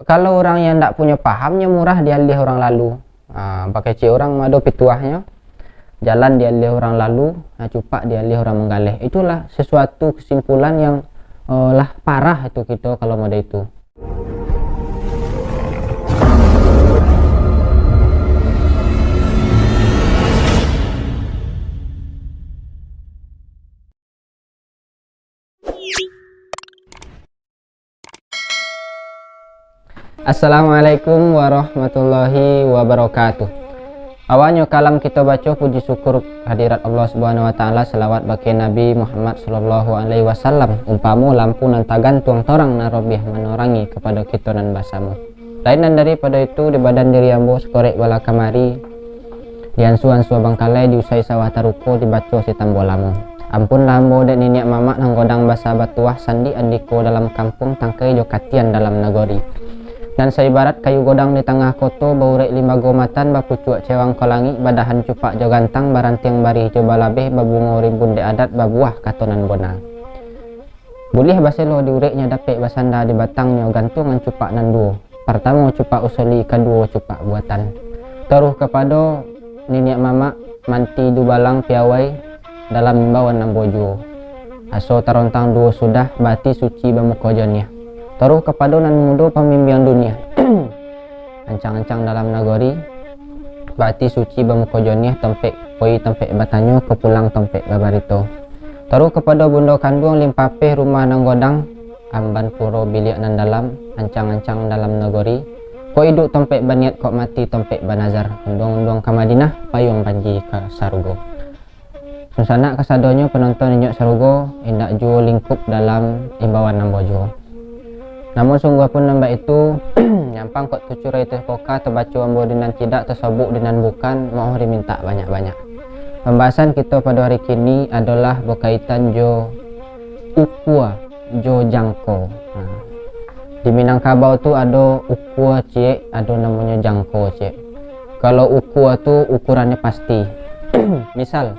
Kalau orang yang tidak punya pahamnya murah dialih orang lalu. Pakai ci orang mado pituahnya jalan dialih orang lalu, cupak dialih orang menggalih. Itulah sesuatu kesimpulan yang lah parah itu kita kalau mode itu. Assalamualaikum warahmatullahi wabarakatuh. Awalnya kalam kita baca puji syukur hadirat Allah Subhanahu wa taala, selawat bagi Nabi Muhammad sallallahu alaihi wasallam. Umpamu lampu nan tagantung torang narobih menorangi kepada kita nan basamu. Lainan daripada itu di badan diri ambo sekorek bala kamari diansuan bangkalai diusai sawah taruko dibaca si tambolamu. Ampun lambo dan niniak mamak nang godang basa batuah sandi andiko dalam kampung tangkai jokatian dalam nagori. Dan seibarat kayu godang di tengah koto baurek lima gomatan bapucuak cewang kolangi badahan cupak jo gantang barantiang bari coba labeh babungo rimbun de adat babuah katonan bonang. Boleh baselo diureknya dapet basanda di batangnya gantungan cupak nan duo. Pertama cupak usoli, kedua cupak buatan. Taruh kepada niniak mamak manti du balang piawai dalam imbauan nambojo. Aso tarontang duo sudah bati suci bamukojonnya. Taruh kepada nan mudo pemimpin dunia. Ancang-ancang dalam nagori bati suci bamukojonih tempek poi tempek batanyo kepulang tempek babarito. Taruh kepada bundo kandung limpape rumah nang godang amban puro bilik nan dalam ancang-ancang dalam nagori ko iduk tempek baniat kok mati tempek banazar undong-undong ke Madinah payung banji ke sarugo. Susana kasadonyo penonton inyok sarugo indak juo lingkup dalam imbauan nambojo. Namun sungguh pun nambah itu nyampang kok tucurai teh koka terbaca ambo dinan tidak tersobuk dinan bukan mau diminta banyak-banyak. Pembahasan kita pada hari kini adalah berkaitan jo ukua jo jangko. Di Minangkabau tu ada ukua cek, ada namanya jangko cek. Kalau ukua tu ukurannya pasti. Misal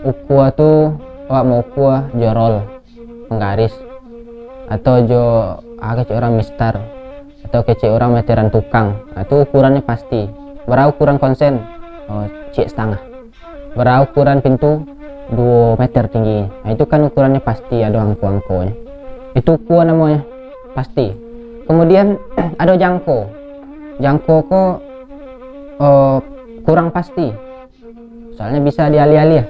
ukua tu awak mau ukua jorol penggaris atau jo kecil orang mistar atau kecil orang meteran tukang, itu ukurannya pasti. Berapa ukuran konsen? Cek setengah. Berapa ukuran pintu? 2 meter tinggi. Itu kan ukurannya pasti, ada angko-angkonya. Itu ukuran namanya pasti. Kemudian ada jangko. Jangko kok kurang pasti. Soalnya bisa dialih-alih.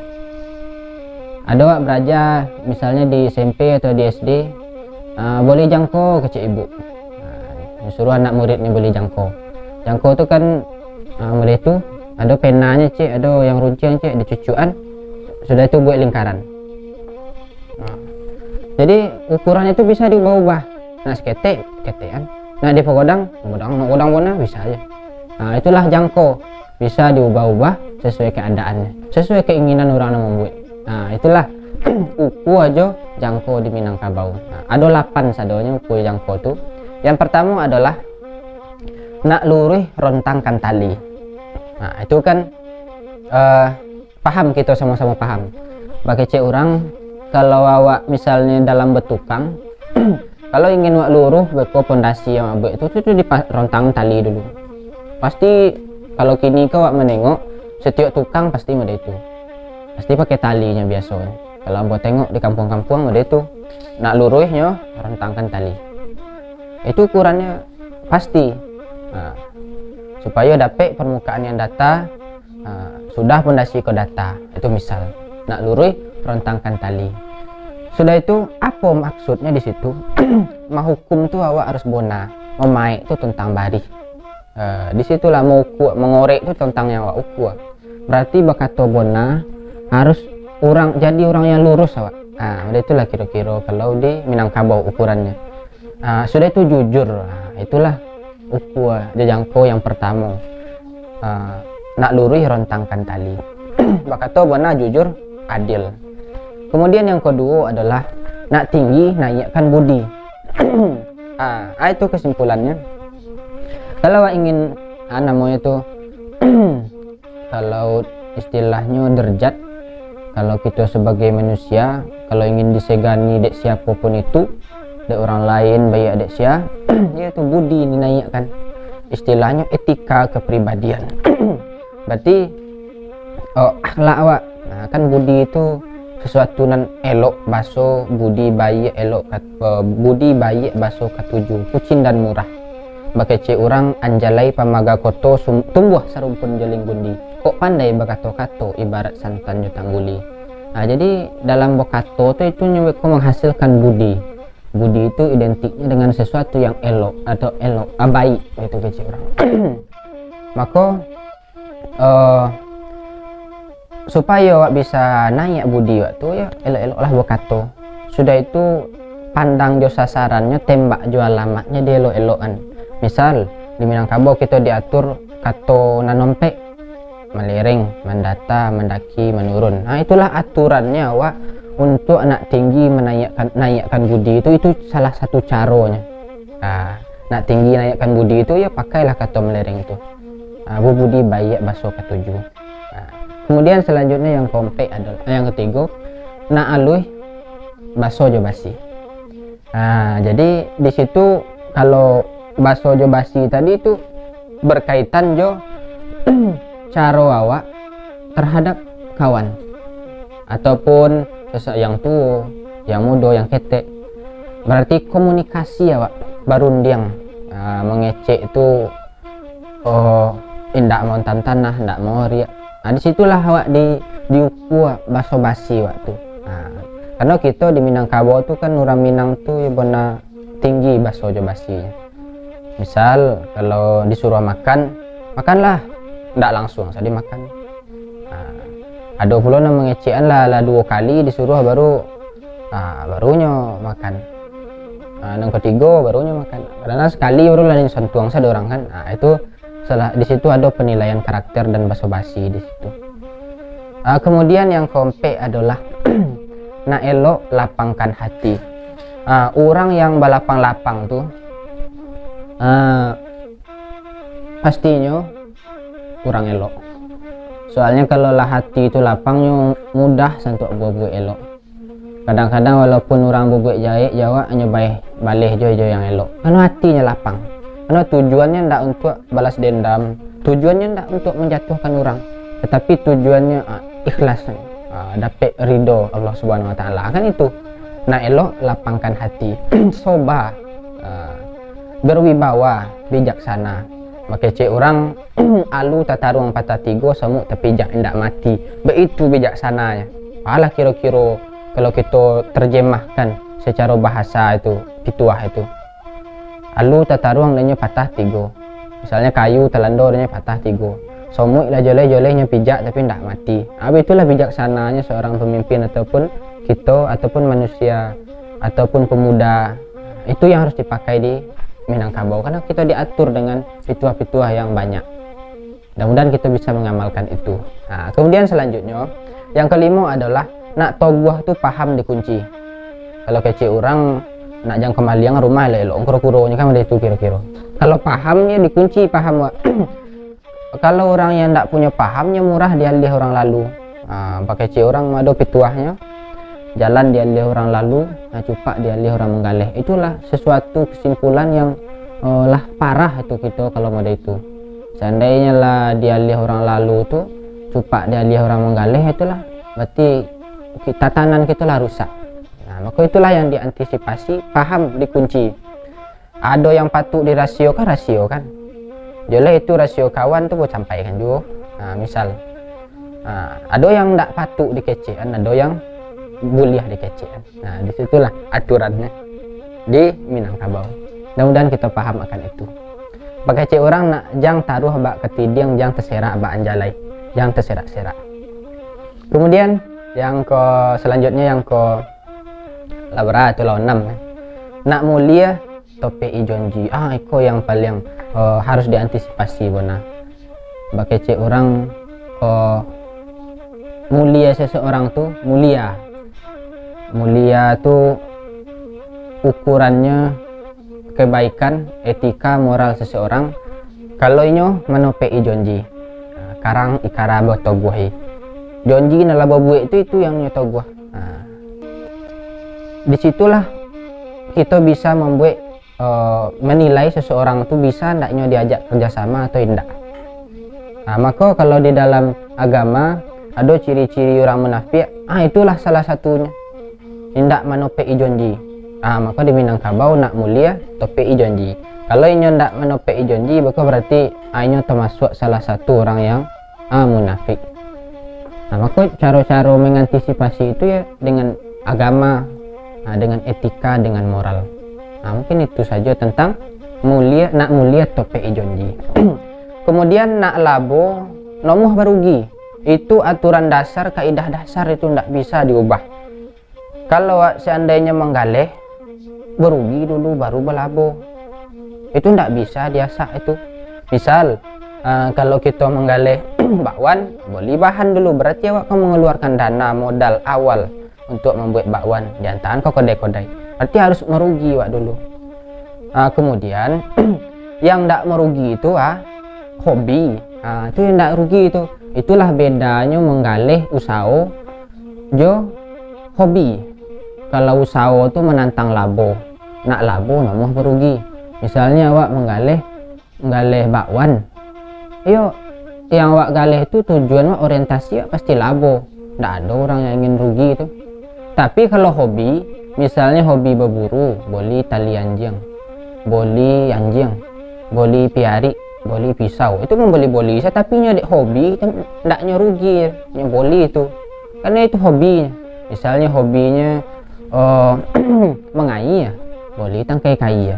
Ada wak belajar misalnya di SMP atau di SD. Boleh jangko kecil ibu, suruh anak muridnya boleh jangko. Jangko tu kan mulai tu ada penanya cek, ada yang runcing cek, ada cucuan, sudah itu buat lingkaran. Jadi ukurannya itu bisa diubah-ubah. Nah seketek, ketekan. Nah di pegodang bona bisa aja. Itulah jangko, bisa diubah-ubah sesuai keadaannya, sesuai keinginan orang yang membuat. Itulah uku aja jangko di Minangkabau. Ada 8 sadonya uku jangko tu. Yang pertama adalah nak lurih rontangkan tali. Itu kan paham, kita sama-sama paham. Bagi cek orang kalau awak misalnya dalam betukang kalau ingin wak luruh beko pondasi yang abek itu di rontang tali dulu. Pasti kalau kini kau wak menengok setiap tukang pasti ada itu. Pasti pakai talinya biasa. Kalau ambo tengok di kampung-kampung ada itu nak luruhnya rentangkan tali. Itu ukurannya pasti. Supaya dapat permukaan yang data, sudah pondasi ke data. Itu misal nak luruh rentangkan tali. Sudah itu apa maksudnya di situ? Mahukum tuh awak harus bona. Memaik itu tentang barih. Di situlah mau mengorek itu tentang yang awak ukur. Berarti bakato bona harus jadi orang yang lurus awak. Udah itulah kira-kira kalau di Minangkabau ukurannya. Sudah itu jujur. Itulah ukur jangko yang pertama. Nak lurus rontangkan tali. Bakato bona jujur adil. Kemudian yang kedua adalah nak tinggi naikkan budi. Itu kesimpulannya. Kalau ingin namanya itu kalau istilahnya derajat. Kalau kita sebagai manusia, kalau ingin disegani dek siapapun itu, de orang lain bayi adek sia yaitu budi dinaikkan, istilahnya etika kepribadian. Berarti akhlak awak. Nah, kan budi itu sesuatu nan elok baso budi bayi elok budi bayi baso katuju kucing dan murah bakece orang anjalai pamaga koto tumbuh sarumpun jeling gundi kok pandai bakato-kato ibarat santan jutangguli. Nah, jadi dalam bokato itu nyewek menghasilkan budi. Budi itu identiknya dengan sesuatu yang elok atau elok baik itu kece orang. Maka supaya wak bisa naik budi waktu ya elok-elok lah bokato. Sudah itu pandang jo sasarannya, tembak jo alamatnya dia elok-elokan. Misal di Minangkabau kita diatur kato nanompe melering, mendata, mendaki, menurun. Nah, itulah aturannya wak untuk anak tinggi naikkan budi itu salah satu caranya. Nah, nak tinggi naikkan budi itu ya pakailah kato melereng itu. Budi baik baso ketujuh. Kemudian selanjutnya yang kompe adalah yang ketiga nak alui baso jo basi. Nah, jadi di situ kalau baso jo basi tadi itu berkaitan jo caro awak terhadap kawan ataupun yang tua, yang muda, yang ketek. Berarti komunikasi awak barundiang mengecek itu indak mau tanah, indak mau riak. Nah, disitulah awak diukur baso basi waktu. Nah, karena kita di Minangkabau tuh kan orang Minang tuh ya benar tinggi baso jo basi. Misal kalau disuruh makan, makanlah, ndak langsung saya dimakan. Nah, ada pula yang mengecekan lah 2 kali disuruh barunya makan. Nah, yang ketiga barunya makan. Karena sekali baru lah yang sentuang saya orang kan. Nah, itu di situ ada penilaian karakter dan basa-basi di situ. Kemudian yang keempat adalah nak elok lapangkan hati. Orang yang balapang-lapang tuh pastinya kurang elok. Soalnya kalau lah hati itu lapangnya mudah sentuh buat elok. Kadang-kadang walaupun orang buat Jawa hanya baleh jo yang elok. Karena hatinya lapang. Karena tujuannya tidak untuk balas dendam, tujuannya tidak untuk menjatuhkan orang, tetapi tujuannya ikhlas, dapat ridho Allah Subhanahu Wa Taala. Kan itu. Nah, elok lapangkan hati, soba, berwibawa, bijaksana. Makanya orang alu tataruang patah tigo semut tapi tidak mati. Begitu bijaksananya. Alah kira-kira kalau kita terjemahkan secara bahasa itu pituah itu. Alu tataruang danya patah tigo. Misalnya kayu telandornya patah tigo. Somuk lah joleh-jolehnya pijak tapi tidak mati. Itulah bijaksananya seorang pemimpin ataupun kita ataupun manusia ataupun pemuda. Itu yang harus dipakai di Minangkabau karena kita diatur dengan pituah-pituah yang banyak. Mudah-mudahan kita bisa mengamalkan itu. Nah, kemudian selanjutnya yang kelima adalah nak toguah tuh paham dikunci. Kalau kecil orang nak jang kembalian rumah lelok kuro-kuronya kan ada itu kira-kira. Kalau pahamnya dikunci paham. Kalau orang yang tidak punya pahamnya murah dialih orang lalu. Pakai kecil orang ada pituahnya. Jalan dialih orang lalu, cupak dialih orang menggalih. Itulah sesuatu kesimpulan yang lah parah itu kita kalau ada itu. Seandainya lah dialih orang lalu tuh cupak dialih orang menggalih, itulah berarti tatanan kita lah rusak. Nah, maka itulah yang diantisipasi, paham dikunci. Ada yang patut dirasiokan, rasio kan. Jadi itu rasio kawan tuh buat sampaikan juga. Nah, misal ada yang tidak patut dikecekan, ada yang buliah dikecekan. Nah, disitulah aturannya di Minangkabau. Mudah-mudahan kita paham akan itu. Pakai cek orang nak jang taruh bak ketidiang, jang terserak bak anjalai, jang terserak-serak. Kemudian yang selanjutnya yang labra atau lawan 6 nak mulia tope ijonji. Iko yang paling harus diantisipasi bona. Pakai cek orang mulia seseorang tuh mulia tuh ukurannya kebaikan, etika, moral seseorang. Kalau inyo menope ijonji, karang ikara botoguhi. Jonji nala babuwe itu yang nyotoguh. Disitulah kita bisa membuat menilai seseorang itu bisa ndaknya diajak kerjasama atau tidak. Nah, maka kalau di dalam agama ada ciri-ciri orang munafik, itulah salah satunya tidak menopei janji. Maka di Minangkabau nak mulia topei janji. Kalau inyo tidak menopei janji, maka berarti inyo termasuk salah satu orang yang munafik. Nah, maka cara-cara mengantisipasi itu ya dengan agama, dengan etika, dengan moral. Mungkin itu saja tentang nak mulia topei janji. Kemudian nak labo nomoh barugi. Itu aturan dasar, kaidah dasar itu tidak bisa diubah. Kalau seandainya menggaleh, berugi dulu baru berlabo. Itu tidak bisa diasak itu. Misal kalau kita menggaleh bakwan, beli bahan dulu, berarti awak kamu mengeluarkan dana modal awal untuk membuat bakwan. Jangan kau kodai-kodai, berarti harus merugi wak dulu. Kemudian yang tidak merugi itu hobi. Itu yang tidak rugi itu. Itulah bedanya menggalih usaha jo hobi. Kalau usaha itu menantang labo, nak labo nomoh berugi. Misalnya awak menggalih bakwan, yang awak galih itu tujuan orientasi pasti labo, tidak ada orang yang ingin rugi itu. Tapi kalau hobi, misalnya hobi berburu, boleh tali anjing, boleh anjing, boleh piari, boleh pisau, itu membeli tapi dek hobi ndaknya rugi, yang boleh itu karena itu hobinya. Misalnya hobinya mengai boleh tangkai kai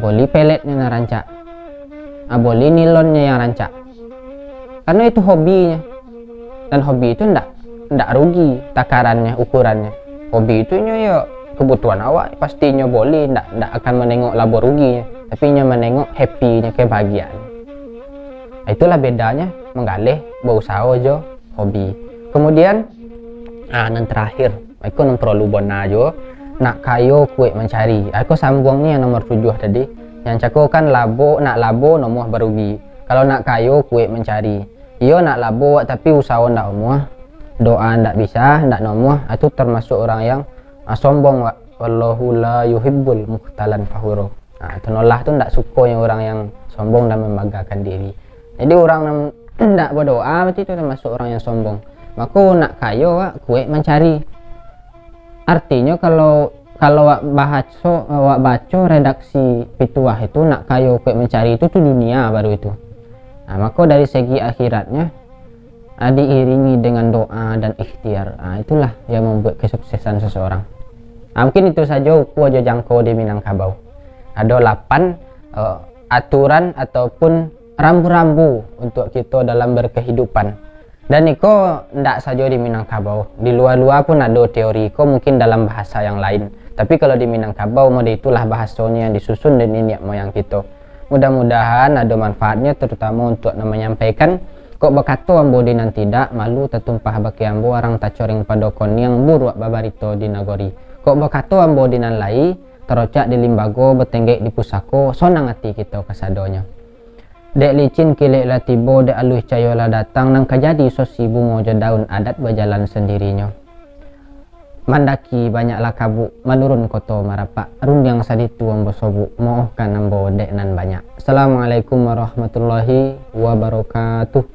boleh peletnya yang rancak, boleh nilonnya yang rancak, karena itu hobinya. Dan hobi itu ndak rugi takarannya, ukurannya. Hobi itu ya kebutuhan awak, pastinya boleh, ndak akan menengok labo ruginya, tapi nya menengok happy-nya, kebahagiaan. Itulah bedanya menggalih berusaha aja hobi. Kemudian yang terakhir, aku yang perlu bona aja nak kayo kue mencari. Aku sambung nih yang nomor 7 tadi, yang cako kan nak labo nomor berugi. Kalau nak kayo kue mencari, nak labo tapi usaha ndak omah, doa ndak bisa, ndak nomor, itu termasuk orang yang sombong. Wallahu la yuhibbul mukhtalan fakhuro. Tenollah tu ndak suka yang orang yang sombong dan membanggakan diri. Jadi orang yang ndak berdoa berarti itu termasuk orang yang sombong. Maka nak kayo kue mencari. Artinya kalau awak baca redaksi pituah itu nak kayo kue mencari itu tuh dunia baru itu. Maka dari segi akhiratnya diiringi dengan doa dan ikhtiar. Itulah yang membuat kesuksesan seseorang. Mungkin itu saja aku aja jangkau di Minangkabau. Ada 8 aturan ataupun rambu-rambu untuk kita dalam berkehidupan. Dan iko ndak saja di Minangkabau, di luar-luar pun ada teori iko mungkin dalam bahasa yang lain. Tapi kalau di Minangkabau mode itulah bahasanya yang disusun dan nenek moyang kita. Mudah-mudahan ada manfaatnya, terutama untuk menyampaikan kok berkata ambo dinan tidak malu tertumpah baki ambo orang tacoring padokon yang buruk babarito di nagori. Kok berkata ambo dinan lai terocak di limbago betenggek di pusako, sonang hati kita kasadonya. Dek licin kilek lah tibo, dek aluh cayola datang nang kajadi sosi bungo daun adat berjalan sendirinya. Mandaki banyaklah kabuk, menurun koto marapak, rundang saditu ambo sobuk, moohkan ambo dek nan banyak. Assalamualaikum warahmatullahi wabarakatuh.